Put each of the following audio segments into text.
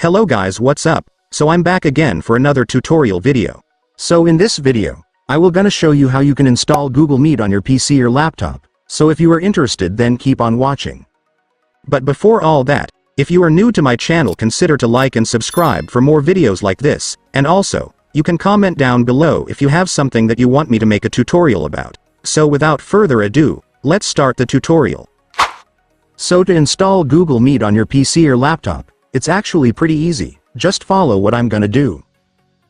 Hello guys, what's up? So I'm back again for another tutorial video. So in this video, I will gonna show you how you can install Google Meet on your PC or laptop. So if you are interested, then keep on watching. But before all that, if you are new to my channel, consider to like and subscribe for more videos like this, and also, you can comment down below if you have something that you want me to make a tutorial about. So without further ado, let's start the tutorial. So to install Google Meet on your PC or laptop, it's actually pretty easy, just follow what I'm gonna do.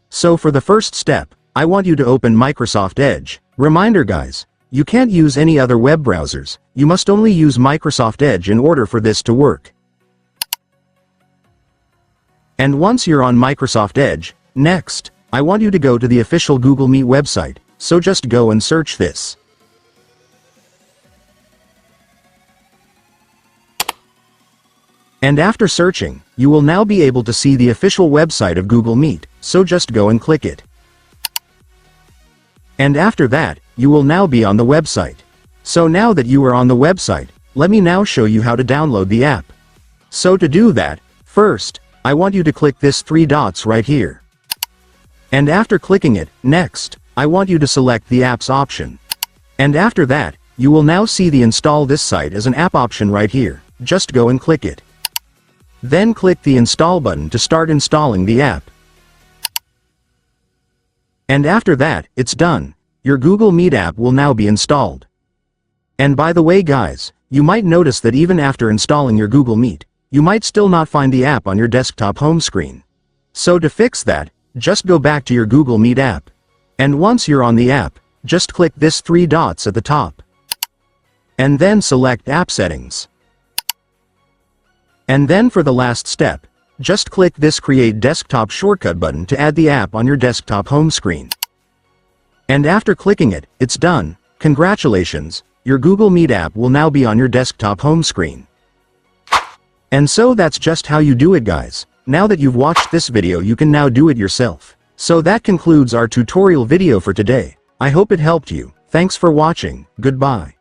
So for the first step, I want you to open Microsoft Edge. Reminder guys, you can't use any other web browsers, you must only use Microsoft Edge in order for this to work. And once you're on Microsoft Edge, next, I want you to go to the official Google Meet website, so just go and search this. And after searching, you will now be able to see the official website of Google Meet, so just go and click it. And after that, you will now be on the website. So now that you are on the website, let me now show you how to download the app. So to do that, first, I want you to click this 3 dots right here. And after clicking it, next, I want you to select the apps option. And after that, you will now see the install this site as an app option right here, just go and click it. Then click the install button to start installing the app. And after that, it's done. Your Google Meet app will now be installed. And by the way guys, you might notice that even after installing your Google Meet, you might still not find the app on your desktop home screen. So to fix that, just go back to your Google Meet app. And once you're on the app, just click this 3 dots at the top. And then select App Settings. And then for the last step, just click this Create Desktop Shortcut button to add the app on your desktop home screen. And after clicking it, it's done. Congratulations, your Google Meet app will now be on your desktop home screen. And so that's just how you do it guys. Now that you've watched this video, you can now do it yourself. So that concludes our tutorial video for today. I hope it helped you. Thanks for watching. Goodbye.